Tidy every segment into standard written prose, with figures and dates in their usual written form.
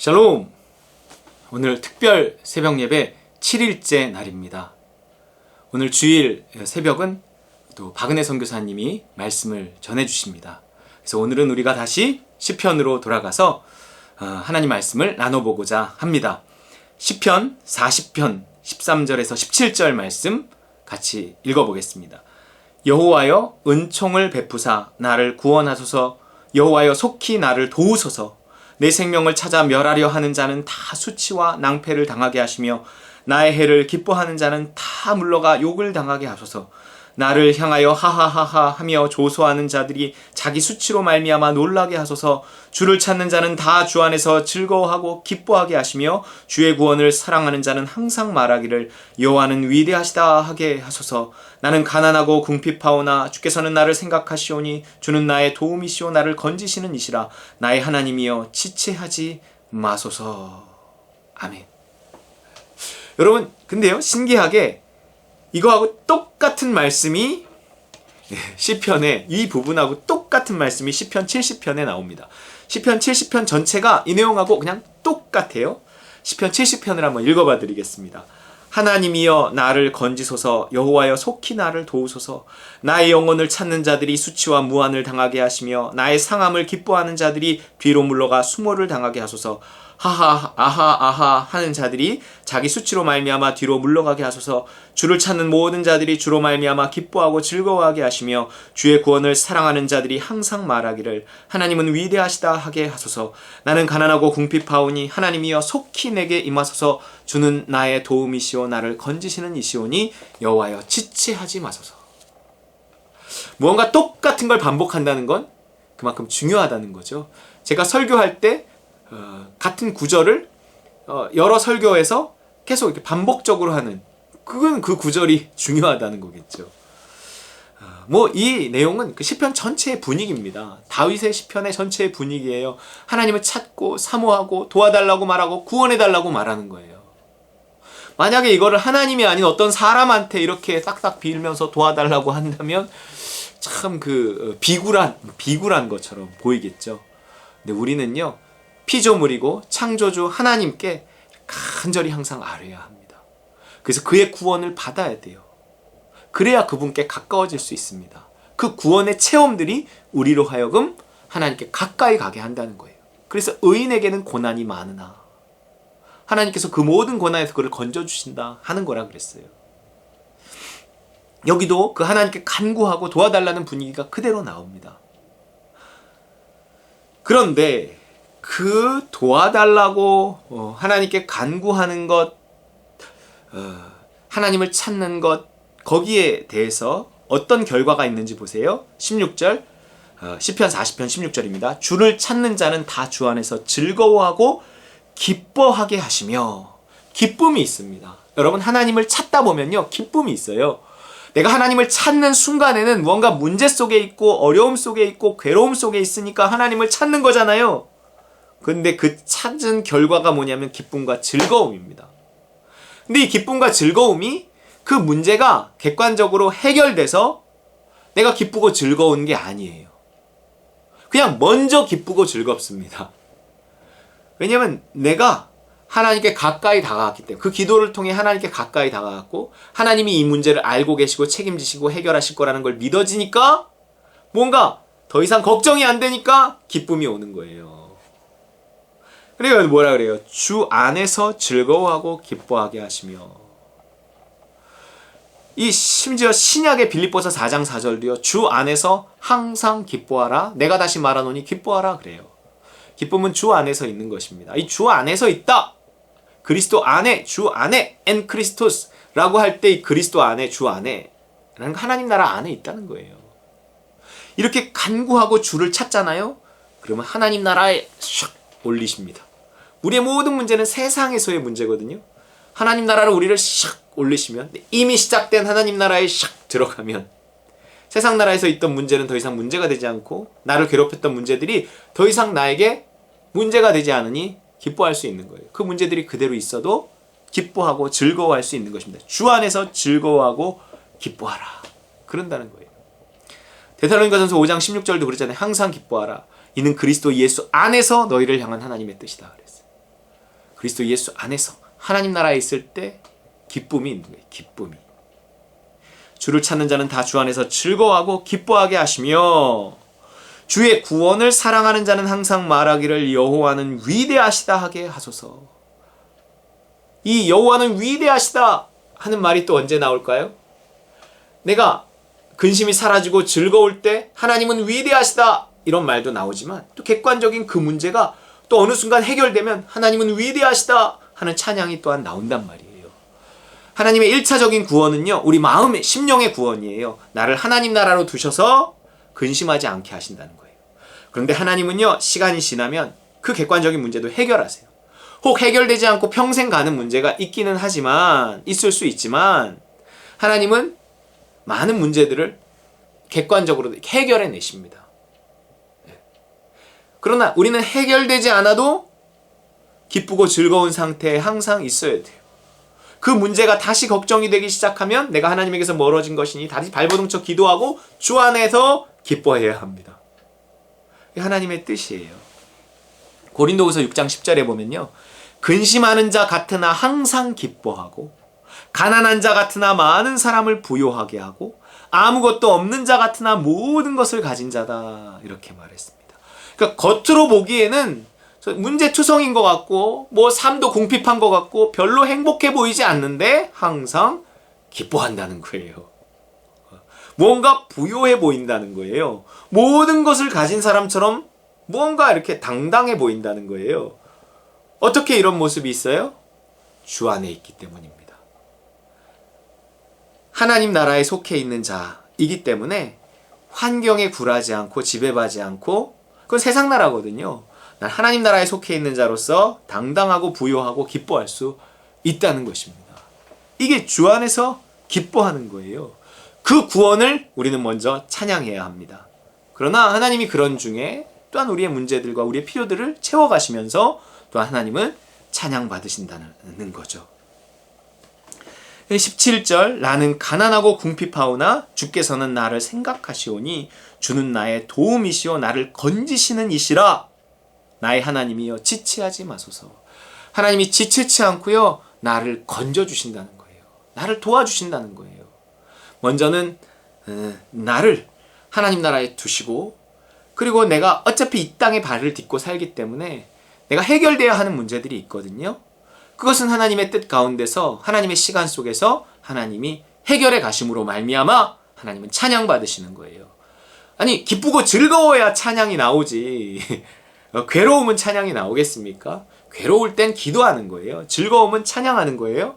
샬롬! 오늘 특별 새벽 예배 7일째 날입니다. 오늘 주일 새벽은 또 박은혜 선교사님이 말씀을 전해주십니다. 그래서 오늘은 우리가 다시 시편으로 돌아가서 하나님 말씀을 나눠보고자 합니다. 시편 40편 13절에서 17절 말씀 같이 읽어보겠습니다. 여호와여 은총을 베푸사 나를 구원하소서. 여호와여 속히 나를 도우소서. 내 생명을 찾아 멸하려 하는 자는 다 수치와 낭패를 당하게 하시며 나의 해를 기뻐하는 자는 다 물러가 욕을 당하게 하소서. 나를 향하여 하하하하 하며 조소하는 자들이 자기 수치로 말미암아 놀라게 하소서. 주를 찾는 자는 다 주 안에서 즐거워하고 기뻐하게 하시며 주의 구원을 사랑하는 자는 항상 말하기를 여호와는 위대하시다 하게 하소서. 나는 가난하고 궁핍하오나 주께서는 나를 생각하시오니 주는 나의 도움이시오 나를 건지시는 이시라. 나의 하나님이여 지체하지 마소서. 아멘. 여러분 근데요 신기하게 이거하고 똑같은 말씀이 시편에 이 부분하고 똑같은 말씀이 시편 70편에 나옵니다. 시편 70편 전체가 이 내용하고 그냥 똑같아요. 시편 70편을 한번 읽어봐 드리겠습니다. 하나님이여 나를 건지소서. 여호와여 속히 나를 도우소서. 나의 영혼을 찾는 자들이 수치와 무한을 당하게 하시며 나의 상함을 기뻐하는 자들이 뒤로 물러가 수모를 당하게 하소서. 하하 아하 아하 하는 자들이 자기 수치로 말미암아 뒤로 물러가게 하소서. 주를 찾는 모든 자들이 주로 말미암아 기뻐하고 즐거워하게 하시며 주의 구원을 사랑하는 자들이 항상 말하기를 하나님은 위대하시다 하게 하소서. 나는 가난하고 궁핍하오니 하나님이여 속히 내게 임하소서. 주는 나의 도움이시오 나를 건지시는 이시오니 여호와여 지체하지 마소서. 무언가 똑같은 걸 반복한다는 건 그만큼 중요하다는 거죠. 제가 설교할 때 같은 구절을 여러 설교에서 계속 이렇게 반복적으로 하는 그건 그 구절이 중요하다는 거겠죠. 뭐 이 내용은 그 시편 전체의 분위기입니다. 다윗의 시편의 전체의 분위기예요. 하나님을 찾고 사모하고 도와달라고 말하고 구원해달라고 말하는 거예요. 만약에 이거를 하나님이 아닌 어떤 사람한테 이렇게 싹싹 빌면서 도와달라고 한다면 참 그 비굴한 것처럼 보이겠죠. 근데 우리는요 피조물이고 창조주 하나님께 간절히 항상 아뢰야 합니다. 그래서 그의 구원을 받아야 돼요. 그래야 그분께 가까워질 수 있습니다. 그 구원의 체험들이 우리로 하여금 하나님께 가까이 가게 한다는 거예요. 그래서 의인에게는 고난이 많으나 하나님께서 그 모든 고난에서 그를 건져주신다 하는 거라 그랬어요. 여기도 그 하나님께 간구하고 도와달라는 분위기가 그대로 나옵니다. 그런데 그 도와달라고 하나님께 간구하는 것, 하나님을 찾는 것, 거기에 대해서 어떤 결과가 있는지 보세요. 16절, 시편 40편 16절입니다. 주를 찾는 자는 다 주 안에서 즐거워하고 기뻐하게 하시며 기쁨이 있습니다. 여러분 하나님을 찾다 보면요 기쁨이 있어요. 내가 하나님을 찾는 순간에는 뭔가 문제 속에 있고 어려움 속에 있고 괴로움 속에 있으니까 하나님을 찾는 거잖아요. 근데 그 찾은 결과가 뭐냐면 기쁨과 즐거움입니다. 근데 이 기쁨과 즐거움이 그 문제가 객관적으로 해결돼서 내가 기쁘고 즐거운 게 아니에요. 그냥 먼저 기쁘고 즐겁습니다. 왜냐면 내가 하나님께 가까이 다가갔기 때문에 그 기도를 통해 하나님께 가까이 다가갔고 하나님이 이 문제를 알고 계시고 책임지시고 해결하실 거라는 걸 믿어지니까 뭔가 더 이상 걱정이 안 되니까 기쁨이 오는 거예요. 그래요. 뭐라 그래요? 주 안에서 즐거워하고 기뻐하게 하시며 이 심지어 신약의 빌립보서 4장 4절도요. 주 안에서 항상 기뻐하라. 내가 다시 말하노니 기뻐하라 그래요. 기쁨은 주 안에서 있는 것입니다. 이 주 안에서 있다. 그리스도 안에, 주 안에, 엔 크리스토스라고 할 때 이 그리스도 안에, 주 안에 라는 하나님 나라 안에 있다는 거예요. 이렇게 간구하고 주를 찾잖아요. 그러면 하나님 나라에 샥 올리십니다. 우리의 모든 문제는 세상에서의 문제거든요. 하나님 나라로 우리를 샥 올리시면 이미 시작된 하나님 나라에 샥 들어가면 세상 나라에서 있던 문제는 더 이상 문제가 되지 않고 나를 괴롭혔던 문제들이 더 이상 나에게 문제가 되지 않으니 기뻐할 수 있는 거예요. 그 문제들이 그대로 있어도 기뻐하고 즐거워할 수 있는 것입니다. 주 안에서 즐거워하고 기뻐하라. 그런다는 거예요. 데살로니가전서 5장 16절도 그러잖아요. 항상 기뻐하라. 이는 그리스도 예수 안에서 너희를 향한 하나님의 뜻이다 그랬어요. 그리스도 예수 안에서 하나님 나라에 있을 때 기쁨이 있는 거예요. 기쁨이. 주를 찾는 자는 다 주 안에서 즐거워하고 기뻐하게 하시며 주의 구원을 사랑하는 자는 항상 말하기를 여호와는 위대하시다 하게 하소서. 이 여호와는 위대하시다 하는 말이 또 언제 나올까요? 내가 근심이 사라지고 즐거울 때 하나님은 위대하시다 이런 말도 나오지만 또 객관적인 그 문제가 또 어느 순간 해결되면 하나님은 위대하시다 하는 찬양이 또한 나온단 말이에요. 하나님의 1차적인 구원은요, 우리 마음의 심령의 구원이에요. 나를 하나님 나라로 두셔서 근심하지 않게 하신다는 거예요. 그런데 하나님은요, 시간이 지나면 그 객관적인 문제도 해결하세요. 혹 해결되지 않고 평생 가는 문제가 있기는 하지만, 있을 수 있지만 하나님은 많은 문제들을 객관적으로 해결해 내십니다. 그러나 우리는 해결되지 않아도 기쁘고 즐거운 상태에 항상 있어야 돼요. 그 문제가 다시 걱정이 되기 시작하면 내가 하나님에게서 멀어진 것이니 다시 발버둥쳐 기도하고 주 안에서 기뻐해야 합니다. 이게 하나님의 뜻이에요. 고린도후서 6장 10절에 보면요, 근심하는 자 같으나 항상 기뻐하고 가난한 자 같으나 많은 사람을 부요하게 하고 아무것도 없는 자 같으나 모든 것을 가진 자다 이렇게 말했습니다. 그러니까 겉으로 보기에는 문제투성인 것 같고 뭐 삶도 궁핍한 것 같고 별로 행복해 보이지 않는데 항상 기뻐한다는 거예요. 무언가 부요해 보인다는 거예요. 모든 것을 가진 사람처럼 무언가 이렇게 당당해 보인다는 거예요. 어떻게 이런 모습이 있어요? 주 안에 있기 때문입니다. 하나님 나라에 속해 있는 자이기 때문에 환경에 굴하지 않고 지배받지 않고, 그건 세상 나라거든요. 난 하나님 나라에 속해 있는 자로서 당당하고 부요하고 기뻐할 수 있다는 것입니다. 이게 주 안에서 기뻐하는 거예요. 그 구원을 우리는 먼저 찬양해야 합니다. 그러나 하나님이 그런 중에 또한 우리의 문제들과 우리의 필요들을 채워가시면서 또한 하나님은 찬양받으신다는 거죠. 17절, 나는 가난하고 궁핍하오나 주께서는 나를 생각하시오니 주는 나의 도움이시오 나를 건지시는 이시라. 나의 하나님이여 지체하지 마소서. 하나님이 지체치 않고요, 나를 건져주신다는 거예요. 나를 도와주신다는 거예요. 먼저는 나를 하나님 나라에 두시고, 그리고 내가 어차피 이 땅에 발을 딛고 살기 때문에 내가 해결돼야 하는 문제들이 있거든요. 그것은 하나님의 뜻 가운데서 하나님의 시간 속에서 하나님이 해결해 가심으로 말미암아 하나님은 찬양받으시는 거예요. 아니, 기쁘고 즐거워야 찬양이 나오지 괴로움은 찬양이 나오겠습니까? 괴로울 땐 기도하는 거예요. 즐거움은 찬양하는 거예요.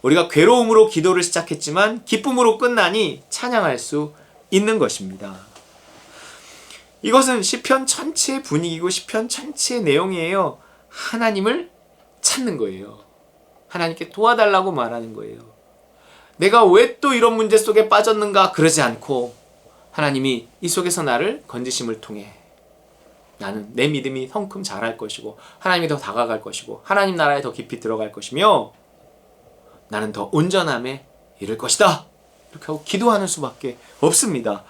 우리가 괴로움으로 기도를 시작했지만 기쁨으로 끝나니 찬양할 수 있는 것입니다. 이것은 시편 전체의 분위기고 시편 전체의 내용이에요. 하나님을 찾는 거예요. 하나님께 도와달라고 말하는 거예요. 내가 왜 또 이런 문제 속에 빠졌는가 그러지 않고 하나님이 이 속에서 나를 건지심을 통해 나는 내 믿음이 성큼 자랄 것이고 하나님이 더 다가갈 것이고 하나님 나라에 더 깊이 들어갈 것이며 나는 더 온전함에 이를 것이다. 이렇게 하고 기도하는 수밖에 없습니다.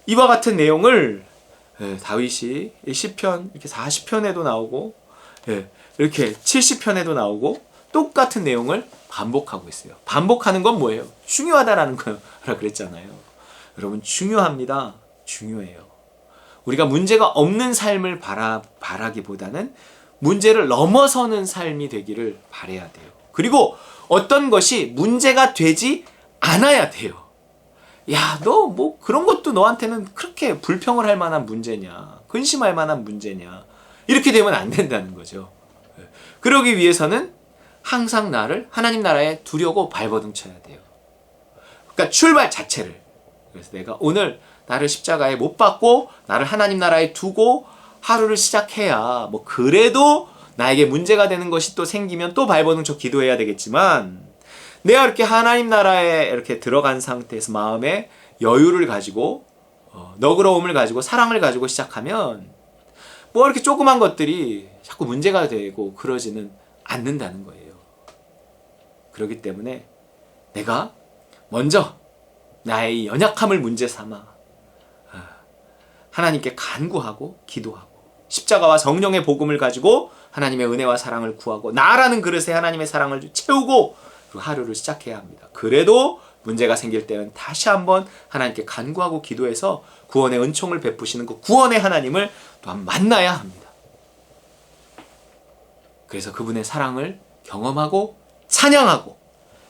이와 같은 내용을 다윗이 시편 이렇게 40편에도 나오고 이렇게 70편에도 나오고 똑같은 내용을 반복하고 있어요. 반복하는 건 뭐예요? 중요하다라는 거라 그랬잖아요. 여러분, 중요합니다. 중요해요. 우리가 문제가 없는 삶을 바라기보다는 문제를 넘어서는 삶이 되기를 바라야 돼요. 그리고 어떤 것이 문제가 되지 않아야 돼요. 야, 너 뭐 그런 것도 너한테는 그렇게 불평을 할 만한 문제냐, 근심할 만한 문제냐, 이렇게 되면 안 된다는 거죠. 그러기 위해서는 항상 나를 하나님 나라에 두려고 발버둥 쳐야 돼요. 그러니까 출발 자체를, 그래서 내가 오늘 나를 십자가에 못 박고 나를 하나님 나라에 두고 하루를 시작해야 뭐 그래도 나에게 문제가 되는 것이 또 생기면 또 발버둥 쳐 기도해야 되겠지만, 내가 이렇게 하나님 나라에 이렇게 들어간 상태에서 마음에 여유를 가지고 너그러움을 가지고 사랑을 가지고 시작하면 뭐 이렇게 조그만 것들이 자꾸 문제가 되고 그러지는 않는다는 거예요. 그렇기 때문에 내가 먼저 나의 연약함을 문제 삼아 하나님께 간구하고 기도하고 십자가와 성령의 복음을 가지고 하나님의 은혜와 사랑을 구하고 나라는 그릇에 하나님의 사랑을 채우고 그 하루를 시작해야 합니다. 그래도 문제가 생길 때는 다시 한번 하나님께 간구하고 기도해서 구원의 은총을 베푸시는 그 구원의 하나님을 또한 만나야 합니다. 그래서 그분의 사랑을 경험하고 찬양하고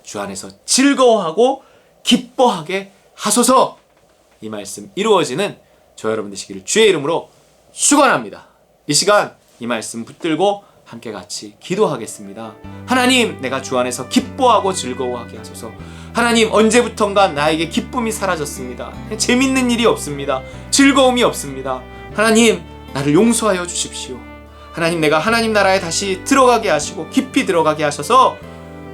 주 안에서 즐거워하고 기뻐하게 하소서. 이 말씀 이루어지는 저 여러분 되시기를 주의 이름으로 축원합니다. 이 시간 이 말씀 붙들고 함께 같이 기도하겠습니다. 하나님, 내가 주 안에서 기뻐하고 즐거워하게 하소서. 하나님, 언제부턴가 나에게 기쁨이 사라졌습니다. 재밌는 일이 없습니다. 즐거움이 없습니다. 하나님, 나를 용서하여 주십시오. 하나님, 내가 하나님 나라에 다시 들어가게 하시고 깊이 들어가게 하셔서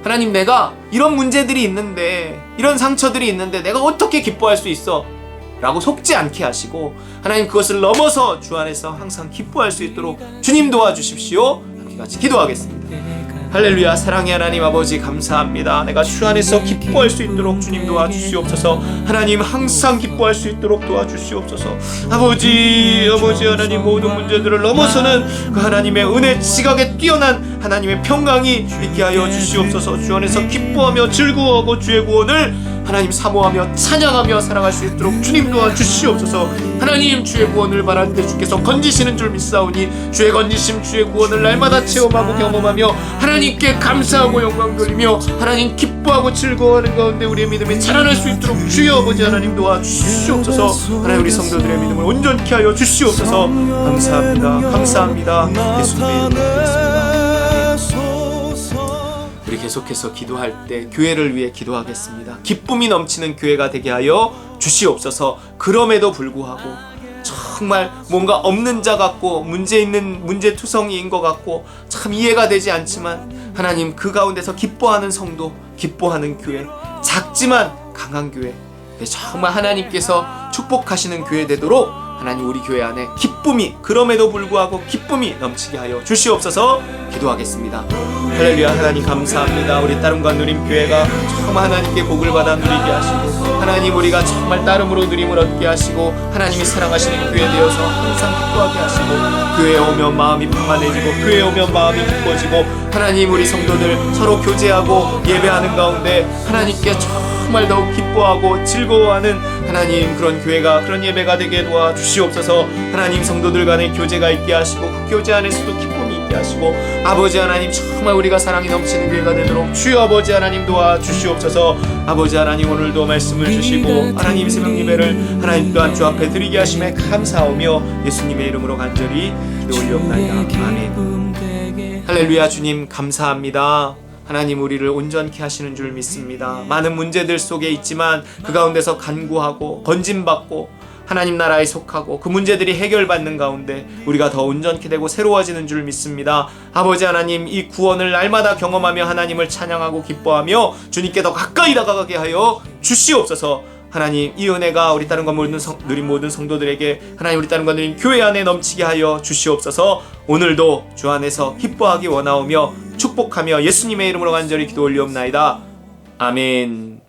하나님, 내가 이런 문제들이 있는데, 이런 상처들이 있는데 내가 어떻게 기뻐할 수 있어? 라고 속지 않게 하시고 하나님, 그것을 넘어서 주 안에서 항상 기뻐할 수 있도록 주님 도와주십시오. 함께 같이 기도하겠습니다. 할렐루야. 사랑의 하나님 아버지, 감사합니다. 내가 주 안에서 기뻐할 수 있도록 주님 도와주시옵소서. 하나님, 항상 기뻐할 수 있도록 도와주시옵소서. 아버지 하나님, 모든 문제들을 넘어서는 그 하나님의 은혜 지각에 뛰어난 하나님의 평강이 있게 하여 주시옵소서. 주 안에서 기뻐하며 즐거워하고 주의 구원을 하나님 사모하며 찬양하며 사랑할 수 있도록 주님 도와주시옵소서. 하나님, 주의 구원을 바랄 때 주께서 건지시는 줄 믿사오니 주의 건지심, 주의 구원을 날마다 체험하고 경험하며 하나님께 감사하고 영광 돌리며 하나님 기뻐하고 즐거워하는 가운데 우리의 믿음이 자라날 수 있도록 주여 아버지 하나님 도와주시옵소서. 하나님, 우리 성도들의 믿음을 온전케 하여 주시옵소서. 감사합니다. 감사합니다. 예수님의 이름으로 기도했습니다. 우리 계속해서 기도할 때 교회를 위해 기도하겠습니다. 기쁨이 넘치는 교회가 되게 하여 주시옵소서. 그럼에도 불구하고 정말 뭔가 없는 자 같고 문제투성이인 것 같고 참 이해가 되지 않지만 하나님, 그 가운데서 기뻐하는 성도, 기뻐하는 교회, 작지만 강한 교회, 정말 하나님께서 축복하시는 교회 되도록 하나님, 우리 교회 안에 기쁨이, 그럼에도 불구하고 기쁨이 넘치게 하여 주시옵소서. 기도하겠습니다. 할렐루야. 하나님 감사합니다. 우리 따름과 누림 교회가 정말 하나님께 복을 받아 누리게 하시고 하나님, 우리가 정말 따름으로 누림을 얻게 하시고 하나님이 사랑하시는 교회 되어서 항상 기뻐하게 하시고 교회에 오면 마음이 평안해지고 교회에 오면 마음이 기뻐지고 하나님, 우리 성도들 서로 교제하고 예배하는 가운데 하나님께 정말 더욱 기뻐하고 즐거워하는 하나님, 그런 교회가, 그런 예배가 되게 도와주시옵소서. 하나님, 성도들 간의 교제가 있게 하시고 그 교제 안에서도 기쁨이 있게 하시고 아버지 하나님, 정말 우리가 사랑이 넘치는 교회가 되도록 주여 아버지 하나님 도와주시옵소서. 아버지 하나님, 오늘도 말씀을 주시고 하나님 새벽 예배를 하나님 또한 주 앞에 드리게 하심에 감사하며 예수님의 이름으로 간절히 기도 올리옵나이다. 아멘. 할렐루야. 주님 감사합니다. 하나님, 우리를 온전케 하시는 줄 믿습니다. 많은 문제들 속에 있지만 그 가운데서 간구하고 건짐받고 하나님 나라에 속하고 그 문제들이 해결받는 가운데 우리가 더 온전케 되고 새로워지는 줄 믿습니다. 아버지 하나님, 이 구원을 날마다 경험하며 하나님을 찬양하고 기뻐하며 주님께 더 가까이 다가가게 하여 주시옵소서. 하나님, 이 은혜가 우리 따름과 누린 모든 성도들에게 하나님, 우리 따름과 누린 교회 안에 넘치게 하여 주시옵소서. 오늘도 주 안에서 기뻐하기 원하오며 축복하며 예수님의 이름으로 간절히 기도 올리옵나이다. 아멘.